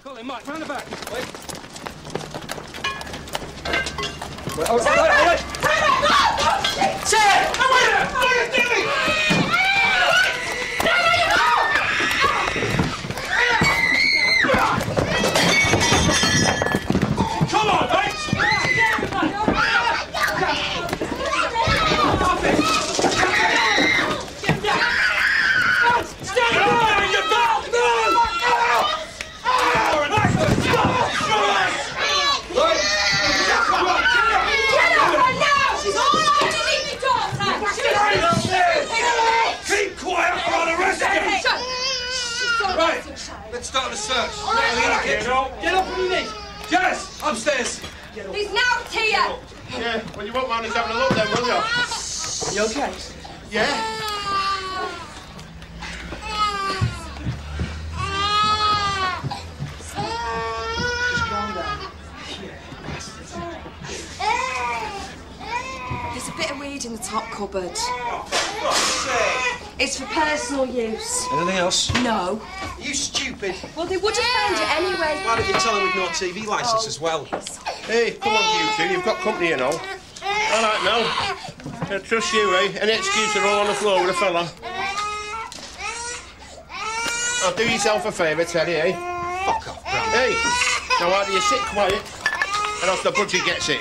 Colin, Mike, round the back. Wait. Wait, all right. Sarah! What are you doing? Come on, mate! Right, let's start the search. Get up on your knees. Jazz, upstairs. He's now here. Yeah, well, you won't mind us having a look then, will you? You okay? Yeah. Just calm down. There's a bit of weed in the top cupboard. Oh, for fuck's sake. It's for personal use. Anything else? No. You stupid. Well, they would have found it anyway. Why did you tell him we've no TV licence as well? Hey, come on, you two. You've got company, you know. All right, now. I trust you, eh? Any excuse to roll on the floor with a fella. I'll do yourself a favour, Teddy, eh? Fuck off, Bram. Hey, now either you sit quiet, or else the budgie gets it.